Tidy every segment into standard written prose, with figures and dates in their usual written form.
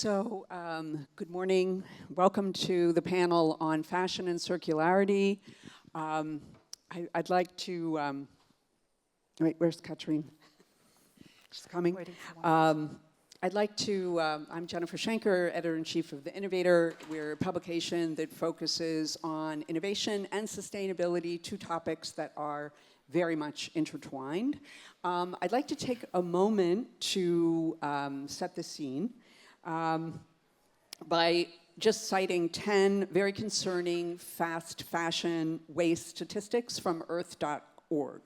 Good morning. Welcome to the panel on fashion and circularity. I'd like to, wait, where's Katrin? She's coming. I'd like to, I'm Jennifer Schenker, editor-in-chief of the Innovator. We're a publication that focuses on innovation and sustainability, two topics that are very much intertwined. I'd like to take a moment to set the scene by just citing 10 very concerning fast fashion waste statistics from earth.org.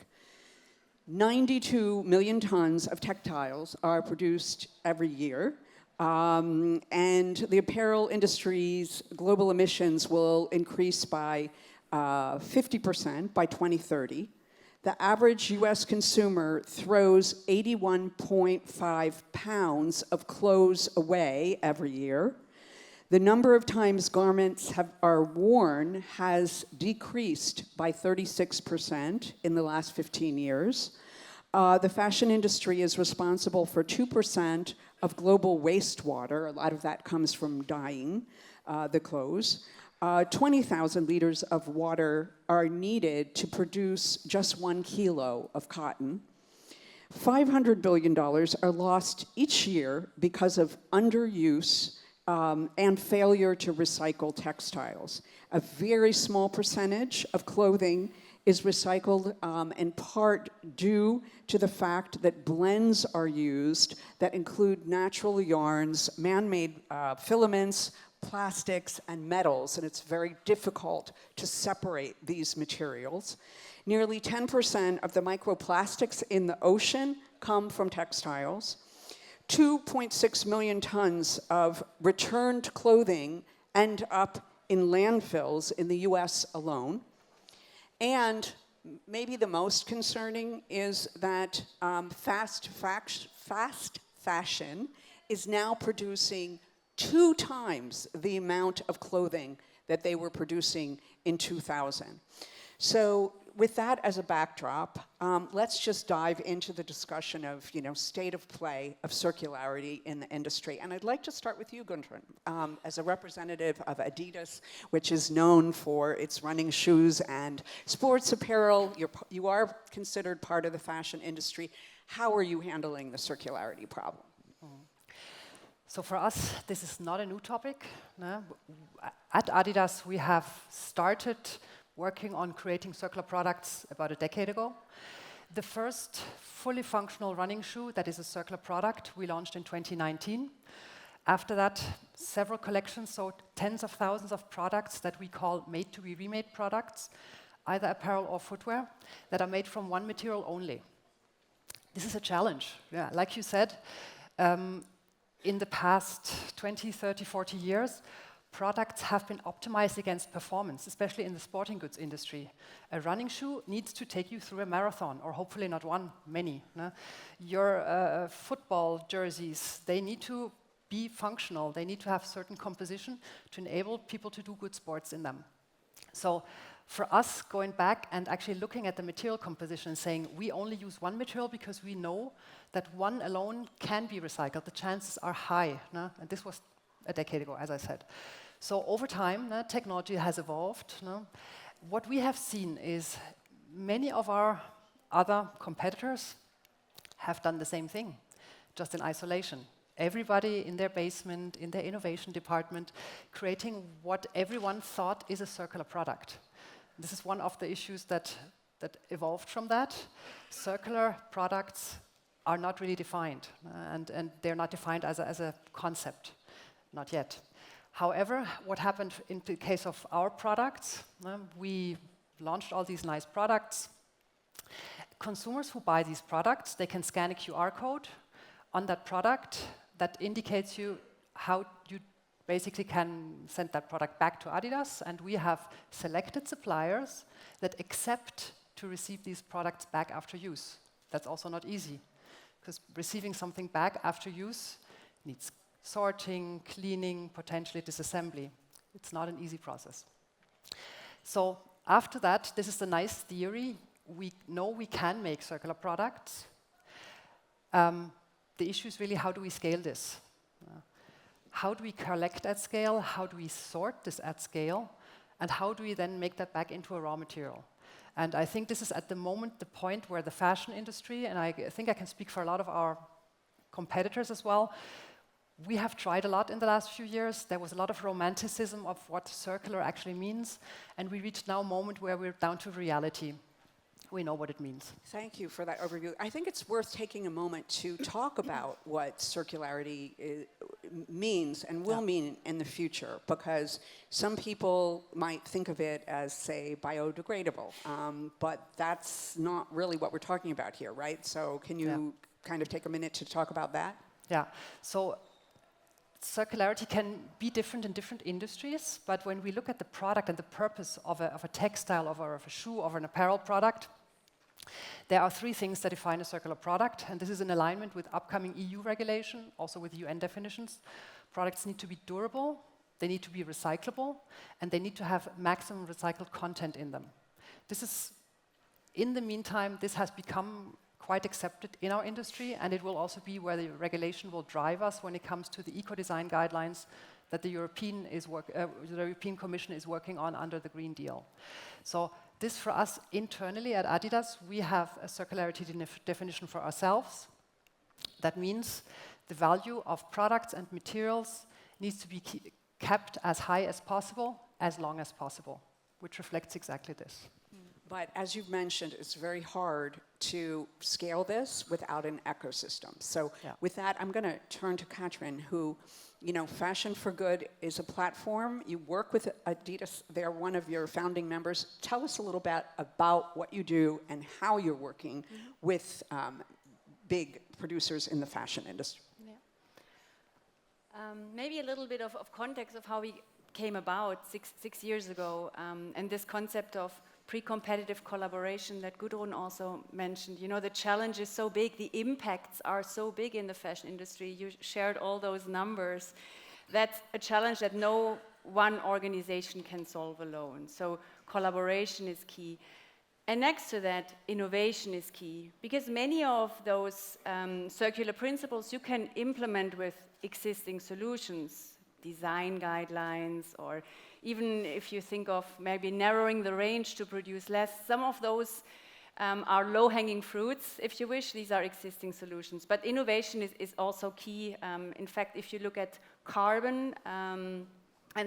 92 million tons of textiles are produced every year, and the apparel industry's global emissions will increase by 50% by 2030. The average US consumer throws 81.5 pounds of clothes away every year. The number of times garments are worn has decreased by 36% in the last 15 years. The fashion industry is responsible for 2% of global wastewater. A lot of that comes from dyeing the clothes. 20,000 liters of water are needed to produce just 1 kilo of cotton. $500 billion are lost each year because of underuse and failure to recycle textiles. A very small percentage of clothing is recycled in part due to the fact that blends are used that include natural yarns, man-made filaments, plastics, and metals, and it's very difficult to separate these materials. Nearly 10% of the microplastics in the ocean come from textiles. 2.6 million tons of returned clothing end up in landfills in the US alone. And maybe the most concerning is that fast fashion is now producing 2 times the amount of clothing that they were producing in 2000. So with that as a backdrop, let's just dive into the discussion of, state of play of circularity in the industry. And I'd like to start with you, Gudrun, as a representative of adidas, which is known for its running shoes and sports apparel. You are considered part of the fashion industry. How are you handling the circularity problem? So for us, this is not a new topic. No? At Adidas, we have started working on creating circular products about a decade ago. The first fully functional running shoe that is a circular product we launched in 2019. After that, several collections, so tens of thousands of products that we call made-to-be-remade products, either apparel or footwear, that are made from one material only. This is a challenge. Yeah, like you said, in the past 20, 30, 40 years, products have been optimized against performance, especially in the sporting goods industry. A running shoe needs to take you through a marathon, or hopefully not one, many. No? Your football jerseys, they need to be functional. They need to have certain composition to enable people to do good sports in them. So for us, going back and actually looking at the material composition and saying we only use one material because we know that one alone can be recycled. The chances are high. No? And this was a decade ago, as I said. So over time, technology has evolved. No? What we have seen is many of our other competitors have done the same thing, just in isolation. Everybody in their basement, in their innovation department, creating what everyone thought is a circular product. This is one of the issues that evolved from that. Circular products are not really defined, and they're not defined as a concept, not yet. However, what happened in the case of our products, we launched all these nice products. Consumers who buy these products, they can scan a QR code on that product that indicates you how you basically can send that product back to Adidas, and we have selected suppliers that accept to receive these products back after use. That's also not easy, because receiving something back after use needs sorting, cleaning, potentially disassembly. It's not an easy process. So after that, this is the nice theory. We know we can make circular products. The issue is really, how do we scale this? how do we collect at scale, how do we sort this at scale, and how do we then make that back into a raw material? And I think this is at the moment the point where the fashion industry, and I think I can speak for a lot of our competitors as well, we have tried a lot in the last few years. There was a lot of romanticism of what circular actually means, and we reached now a moment where we're down to reality. We know what it means. Thank you for that overview. I think it's worth taking a moment to talk about what circularity means and will mean in the future, because some people might think of it as, say, biodegradable, but that's not really what we're talking about here, right? So can you kind of take a minute to talk about that? Yeah. So circularity can be different in different industries, but when we look at the product and the purpose of a textile, of a shoe, of an apparel product, there are three things that define a circular product, and this is in alignment with upcoming EU regulation, also with UN definitions. Products need to be durable, they need to be recyclable, and they need to have maximum recycled content in them. This is, in the meantime, this has become quite accepted in our industry, and it will also be where the regulation will drive us when it comes to the eco-design guidelines that the European Commission is working on under the Green Deal. So this, for us internally at Adidas, we have a circularity definition for ourselves. That means the value of products and materials needs to be kept as high as possible, as long as possible, which reflects exactly this. But as you've mentioned, it's very hard to scale this without an ecosystem. So with that, I'm going to turn to Katrin, who, you know, Fashion for Good is a platform. You work with adidas. They're one of your founding members. Tell us a little bit about what you do and how you're working with big producers in the fashion industry. Yeah. Maybe a little bit of context of how we came about six years ago, and this concept of pre-competitive collaboration that Gudrun also mentioned. You know, the challenge is so big, the impacts are so big in the fashion industry. You shared all those numbers. That's a challenge that no one organization can solve alone. So collaboration is key. And next to that, innovation is key, because many of those circular principles you can implement with existing solutions, design guidelines, or even if you think of maybe narrowing the range to produce less, some of those are low-hanging fruits, if you wish. These are existing solutions. But innovation is also key. In fact, if you look at carbon and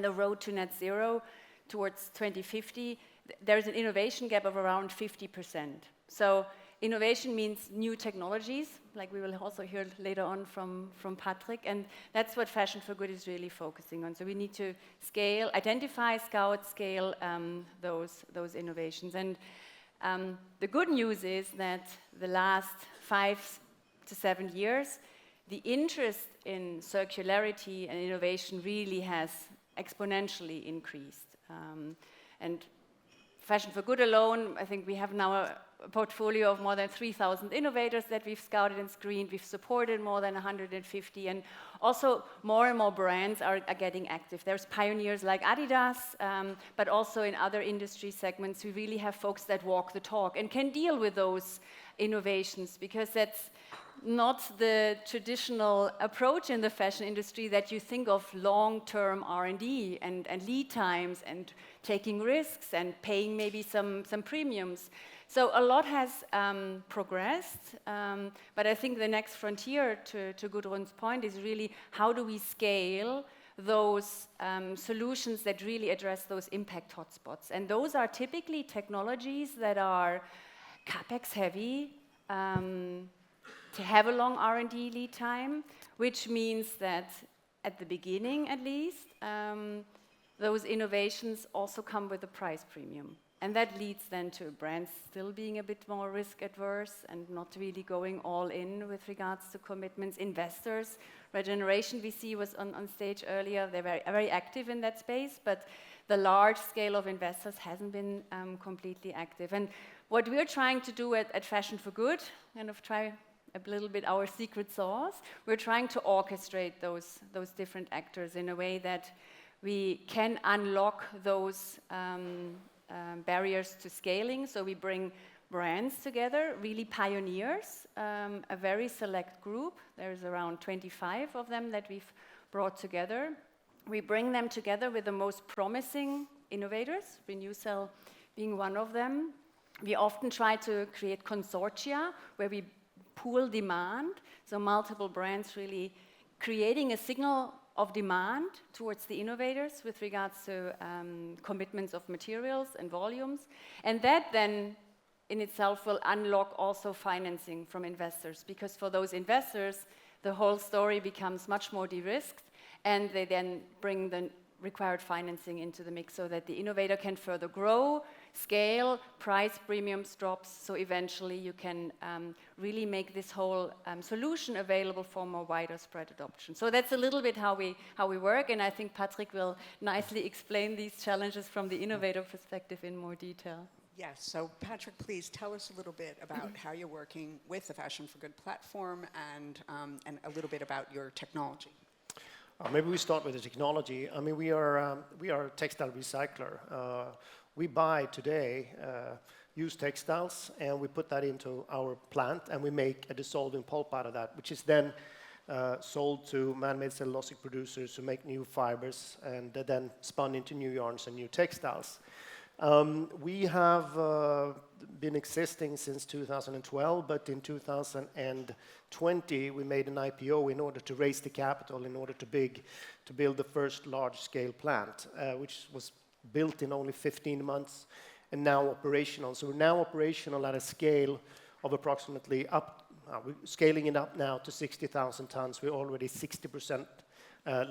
the road to net zero towards 2050, there's an innovation gap of around 50%. So innovation means new technologies, like we will also hear later on from Patrick, and that's what Fashion for Good is really focusing on. So we need to scale, identify, scout, scale those innovations. And the good news is that the last 5 to 7 years, the interest in circularity and innovation really has exponentially increased. And Fashion for Good alone, I think we have now a portfolio of more than 3,000 innovators that we've scouted and screened. We've supported more than 150, and also more and more brands are getting active. There's pioneers like Adidas, but also in other industry segments, we really have folks that walk the talk and can deal with those innovations, because that's not the traditional approach in the fashion industry, that you think of long-term R&D and lead times and taking risks and paying maybe some premiums. So a lot has progressed, but I think the next frontier, to Gudrun's point, is really how do we scale those solutions that really address those impact hotspots. And those are typically technologies that are CapEx heavy, to have a long R&D lead time, which means that at the beginning at least, those innovations also come with a price premium. And that leads then to brands still being a bit more risk adverse and not really going all in with regards to commitments. Investors, Regeneration we see was on stage earlier, they're very active in that space, but the large scale of investors hasn't been completely active. And what we're trying to do at Fashion for Good, kind of try a little bit our secret sauce, we're trying to orchestrate those different actors in a way that we can unlock those barriers to scaling. So we bring brands together, really pioneers, a very select group. There's around 25 of them that we've brought together. We bring them together with the most promising innovators, Renewcell being one of them. We often try to create consortia where we pool demand, so multiple brands really creating a signal of demand towards the innovators with regards to commitments of materials and volumes. And that then in itself will unlock also financing from investors, because for those investors, the whole story becomes much more de-risked, and they then bring the required financing into the mix so that the innovator can further grow, scale, price premiums drops, so eventually you can really make this whole solution available for more wider spread adoption. So that's a little bit how we work, and I think Patrick will nicely explain these challenges from the innovator perspective in more detail. Yes, so Patrick, please tell us a little bit about how you're working with the Fashion for Good platform and a little bit about your technology. Maybe we start with the technology. I mean, we are a textile recycler. We buy today used textiles, and we put that into our plant, and we make a dissolving pulp out of that, which is then sold to man-made cellulosic producers who make new fibers, and they're then spun into new yarns and new textiles. We have been existing since 2012, but in 2020 we made an IPO in order to raise the capital in order to build the first large-scale plant, which was built in only 15 months and now operational. So we're now operational at a scale of approximately we're scaling it up now to 60,000 tons. We're already 60%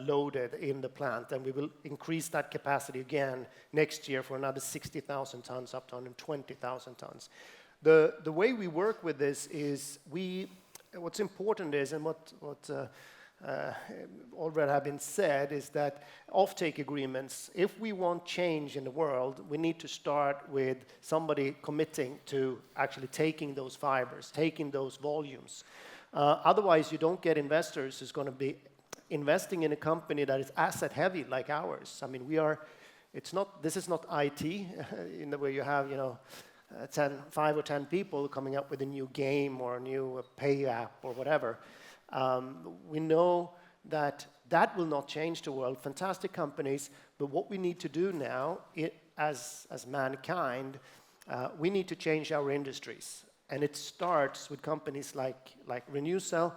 loaded in the plant, and we will increase that capacity again next year for another 60,000 tons up to 120,000 tons. The way we work with this is what's important is, and what already have been said, is that offtake agreements, if we want change in the world, we need to start with somebody committing to actually taking those fibers, taking those volumes. Otherwise, you don't get investors who's going to be investing in a company that is asset heavy like ours. I mean, this is not IT in the way you have, 5 or 10 people coming up with a new game or a new pay app or whatever. We know that will not change the world. Fantastic companies, but what we need to do now, as mankind, we need to change our industries, and it starts with companies like Renewcell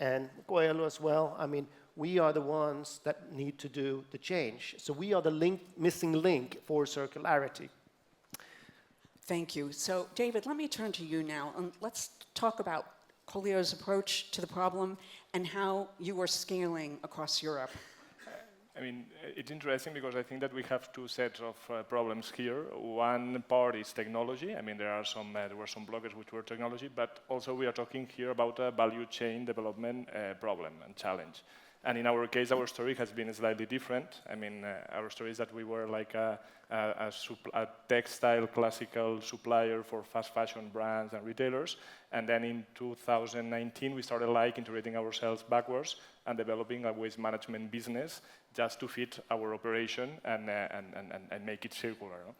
and Coleo as well. I mean, we are the ones that need to do the change. So we are the missing link for circularity. Thank you. So, David, let me turn to you now, and let's talk about Coleo's approach to the problem and how you are scaling across Europe. I mean, it's interesting because I think that we have two sets of problems here. One part is technology. I mean, there were some blockers which were technology, but also we are talking here about a value chain development problem and challenge. And in our case, our story has been slightly different. I mean, our story is that we were like a textile classical supplier for fast fashion brands and retailers. And then in 2019, we started like integrating ourselves backwards and developing a waste management business just to fit our operation and make it circular. No?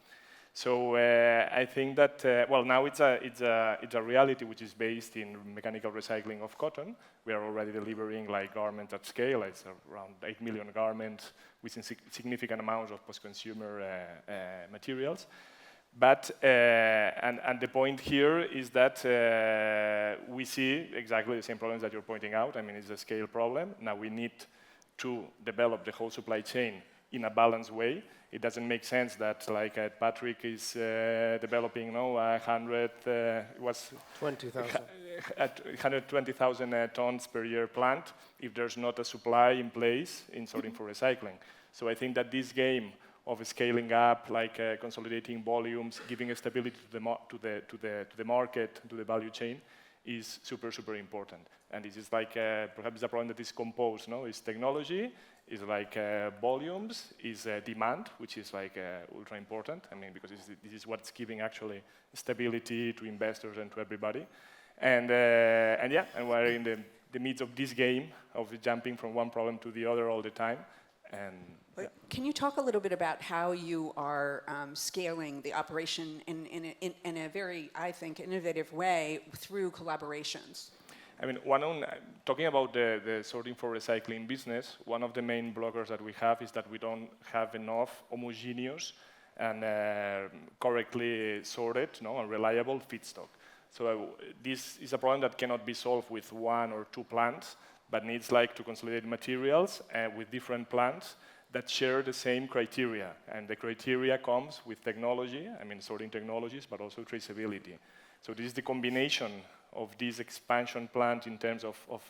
So I think that now it's a reality which is based in mechanical recycling of cotton. We are already delivering like garments at scale. It's around 8 million garments with significant amounts of post-consumer materials. But and the point here is that we see exactly the same problems that you're pointing out. I mean, it's a scale problem. Now we need to develop the whole supply chain in a balanced way. It doesn't make sense that like Patrick is developing 120,000 tons per year plant if there's not a supply in place in sorting for recycling. So I think that this game of scaling up, like consolidating volumes, giving a stability to the market, to the value chain, is super, super important. And this is like perhaps the problem that is composed. No, is technology, is like volumes, is demand, which is like ultra important. I mean, because this is what's giving actually stability to investors and to everybody. And we're in the midst of this game of jumping from one problem to the other all the time. And can you talk a little bit about how you are scaling the operation in a very, I think, innovative way through collaborations? I mean, talking about the sorting for recycling business, one of the main blockers that we have is that we don't have enough homogeneous and correctly sorted, and reliable feedstock. So this is a problem that cannot be solved with 1 or 2 plants, but needs like to consolidate materials with different plants that share the same criteria. And the criteria comes with technology, I mean sorting technologies, but also traceability. So this is the combination of this expansion plant in terms of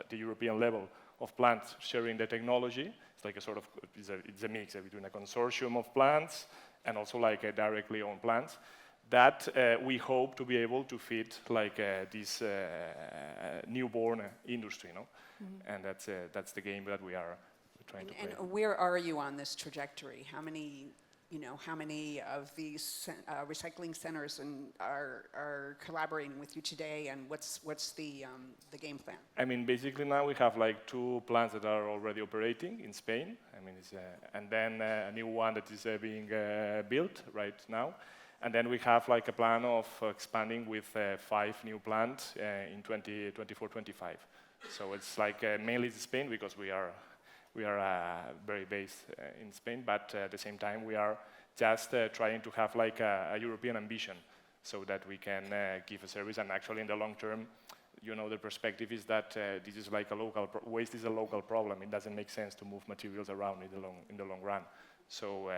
the European level of plants sharing the technology. It's like a sort of, it's a mix between a consortium of plants and also like a directly owned plants that we hope to be able to feed like this newborn industry, And that's the game that we are trying to play. And where are you on this trajectory? How many of these recycling centers are collaborating with you today, and what's the game plan? I mean, basically now we have like 2 plants that are already operating in Spain. I mean, and then a new one that is being built right now. And then we have like a plan of expanding with 5 new plants in 2024-25. So it's like mainly Spain because we are very based in Spain, but at the same time we are just trying to have like a European ambition so that we can give a service. And actually in the long term, the perspective is that this is like a local, waste is a local problem. It doesn't make sense to move materials around in the long run. So,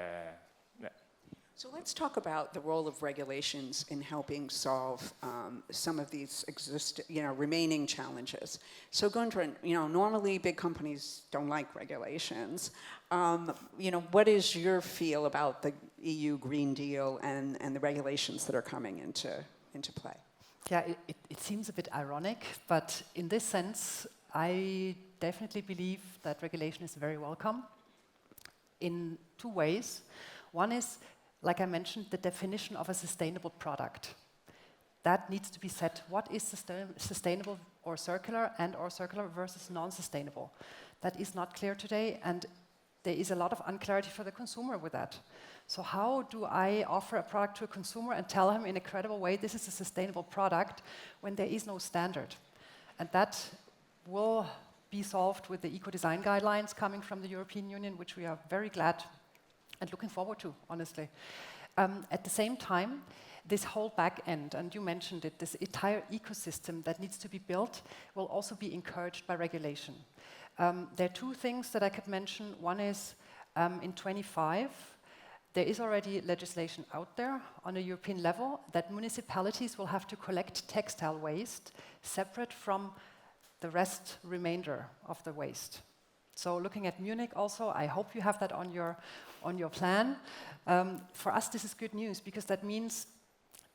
yeah. So let's talk about the role of regulations in helping solve some of these remaining challenges. So Gudrun, normally big companies don't like regulations. What is your feel about the EU Green Deal and the regulations that are coming into play? Yeah, it seems a bit ironic, but in this sense, I definitely believe that regulation is very welcome in 2 ways. One is, like I mentioned, the definition of a sustainable product. That needs to be set. What is sustainable or circular or circular versus non-sustainable? That is not clear today, and there is a lot of unclarity for the consumer with that. So how do I offer a product to a consumer and tell him in a credible way this is a sustainable product when there is no standard? And that will be solved with the eco-design guidelines coming from the European Union, which we are very glad and looking forward to, honestly. At the same time, this whole back end, and you mentioned it, this entire ecosystem that needs to be built will also be encouraged by regulation. There are 2 things that I could mention. One is in 25, there is already legislation out there on a European level that municipalities will have to collect textile waste separate from the remainder of the waste. So looking at Munich also, I hope you have that on your plan. For us, this is good news because that means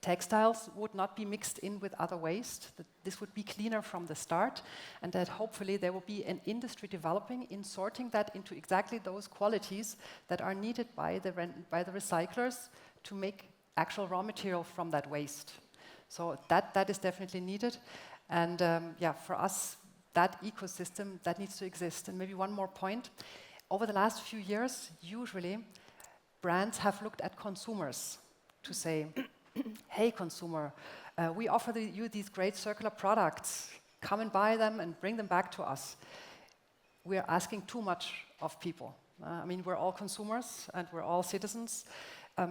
textiles would not be mixed in with other waste. That this would be cleaner from the start, and that hopefully there will be an industry developing in sorting that into exactly those qualities that are needed by the recyclers to make actual raw material from that waste. So that is definitely needed, and for us, that ecosystem that needs to exist. And maybe one more point. Over the last few years, usually, brands have looked at consumers to say, hey, consumer, we offer you these great circular products. Come and buy them and bring them back to us. We are asking too much of people. We're all consumers and we're all citizens.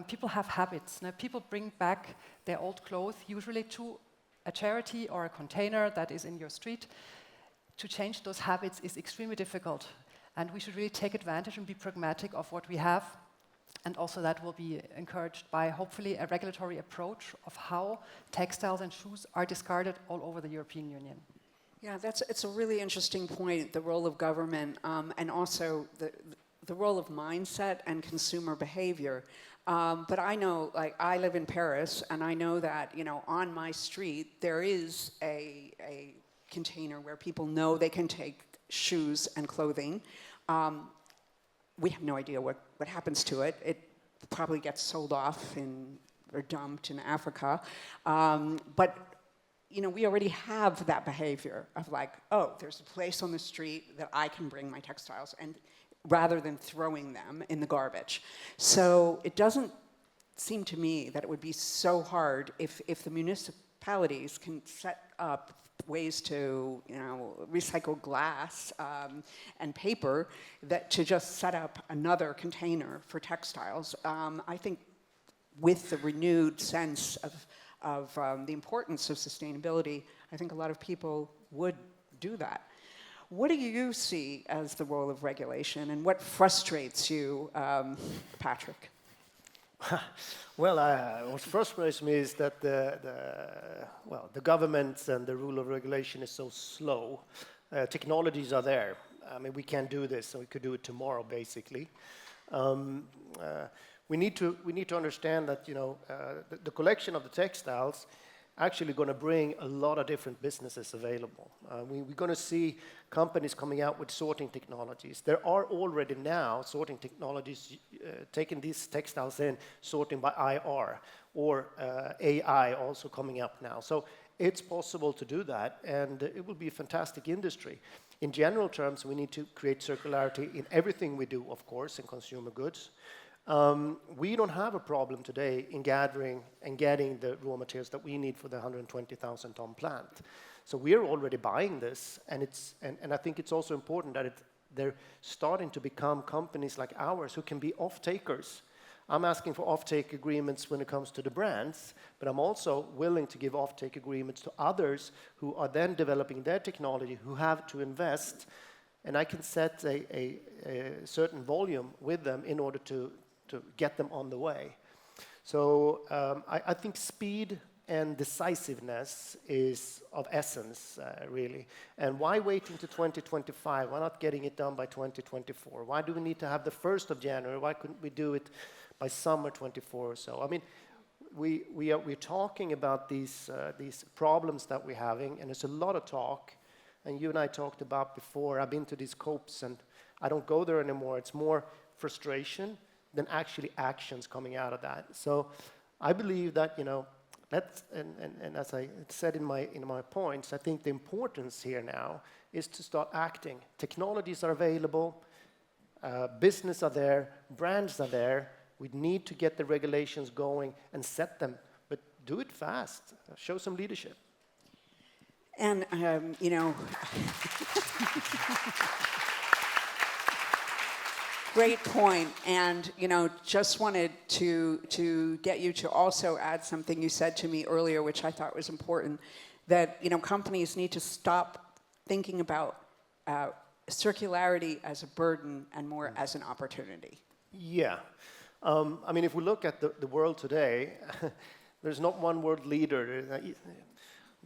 People have habits. Now, people bring back their old clothes, usually to a charity or a container that is in your street. To change those habits is extremely difficult. And we should really take advantage and be pragmatic of what we have. And also that will be encouraged by, hopefully, a regulatory approach of how textiles and shoes are discarded all over the European Union. Yeah, it's a really interesting point, the role of government and also the role of mindset and consumer behavior. But I know, like, I live in Paris, and I know that, on my street, there is a container where people know they can take shoes and clothing. We have no idea what happens to it. It probably gets sold off or dumped in Africa. But we already have that behavior of like, oh, there's a place on the street that I can bring my textiles, and rather than throwing them in the garbage. So it doesn't seem to me that it would be so hard if the municipalities can set up ways to, recycle glass and paper, that to just set up another container for textiles. I think with the renewed sense of the importance of sustainability, I think a lot of people would do that. What do you see as the role of regulation, and what frustrates you, Patrick? Well, what frustrates me is that the governments and the rule of regulation is so slow. Technologies are there. I mean, we can do this, and we could do it tomorrow, basically. We need to understand that the collection of the textiles actually going to bring a lot of different businesses available. We're going to see companies coming out with sorting technologies. There are already now sorting technologies taking these textiles in, sorting by IR, or AI also coming up now. So it's possible to do that, and it will be a fantastic industry. In general terms, we need to create circularity in everything we do, of course, in consumer goods. We don't have a problem today in gathering and getting the raw materials that we need for the 120,000 ton plant. So we're already buying this, and I think it's also important that they're starting to become companies like ours who can be off-takers. I'm asking for off-take agreements when it comes to the brands, but I'm also willing to give off-take agreements to others who are then developing their technology, who have to invest, and I can set a certain volume with them in order to get them on the way. So I think speed and decisiveness is of essence, really. And why waiting to 2025? Why not getting it done by 2024? Why do we need to have the 1st of January? Why couldn't we do it by summer 24 or so? I mean, we're talking about these problems that we're having, and there's a lot of talk. And you and I talked about before. I've been to these COPs, and I don't go there anymore. It's more frustration than actually actions coming out of that. So I believe that, and as I said in my points, I think the importance here now is to start acting. Technologies are available, business are there, brands are there. We need to get the regulations going and set them, but do it fast. Show some leadership. And, great point. And, just wanted to get you to also add something you said to me earlier, which I thought was important, that, companies need to stop thinking about circularity as a burden and more as an opportunity. Yeah. I mean, if we look at the world today, there's not one world leader.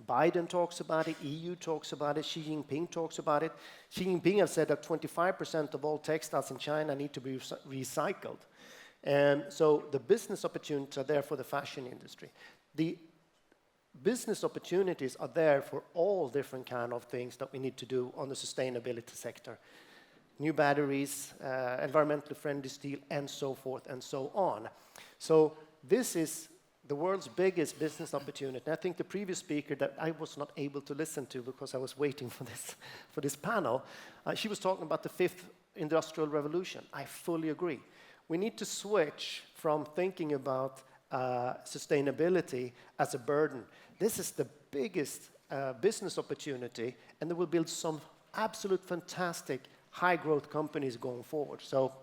Biden talks about it, EU talks about it, Xi Jinping talks about it. Xi Jinping has said that 25% of all textiles in China need to be recycled. And so the business opportunities are there for the fashion industry. The business opportunities are there for all different kind of things that we need to do on the sustainability sector. New batteries, environmentally friendly steel, and so forth and so on. So this is the world's biggest business opportunity. And I think the previous speaker that I was not able to listen to because I was waiting for this panel, she was talking about the 5th industrial revolution. I fully agree. We need to switch from thinking about sustainability as a burden. This is the biggest business opportunity, and they will build some absolute fantastic high-growth companies going forward. So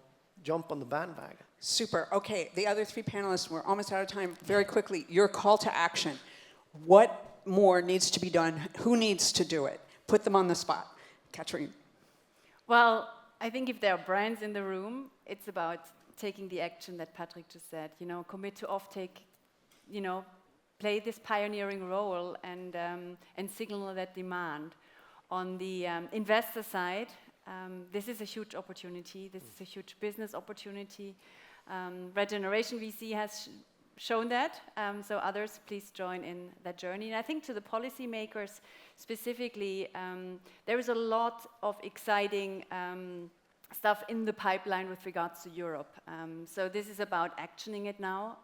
jump on the bandwagon. Super. Okay, the other 3 panelists, we're almost out of time. Very quickly, your call to action. What more needs to be done? Who needs to do it? Put them on the spot. Katrin. Well, I think if there are brands in the room, it's about taking the action that Patrick just said. Commit to offtake, play this pioneering role and signal that demand. On the investor side, this is a huge opportunity. This is a huge business opportunity. Regeneration VC has shown that, so others please join in that journey. And I think to the policymakers specifically, there is a lot of exciting stuff in the pipeline with regards to Europe. So this is about actioning it now.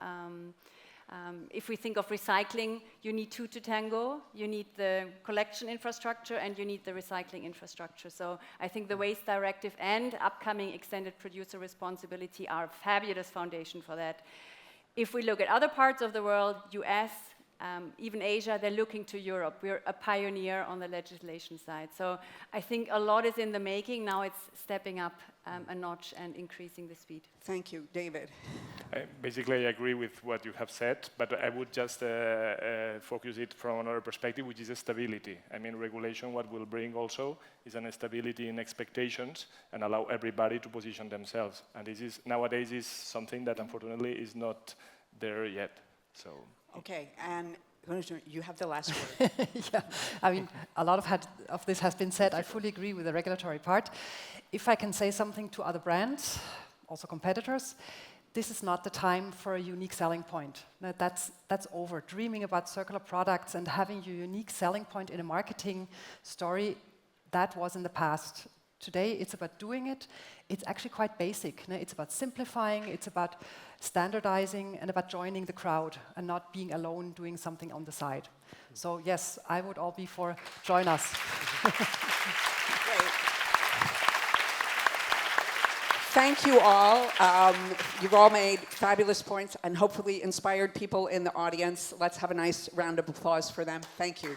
If we think of recycling, you need 2 to tango. You need the collection infrastructure and you need the recycling infrastructure. So I think the Waste Directive and upcoming extended producer responsibility are a fabulous foundation for that. If we look at other parts of the world, US, even Asia, they're looking to Europe. We're a pioneer on the legislation side. So I think a lot is in the making. Now it's stepping up a notch and increasing the speed. Thank you, David. Basically, I agree with what you have said, but I would just focus it from another perspective, which is stability. I mean, regulation, what will bring also is an stability in expectations and allow everybody to position themselves. And this is, nowadays, is something that unfortunately is not there yet. So. Okay, and you have the last word. Yeah, I mean, a lot of this has been said. I fully agree with the regulatory part. If I can say something to other brands, also competitors, this is not the time for a unique selling point. No, that's over. Dreaming about circular products and having your unique selling point in a marketing story, that was in the past. Today, it's about doing it. It's actually quite basic. No? It's about simplifying, it's about standardizing, and about joining the crowd and not being alone doing something on the side. So yes, I would all be for join us. Great. Thank you all. You've all made fabulous points and hopefully inspired people in the audience. Let's have a nice round of applause for them. Thank you.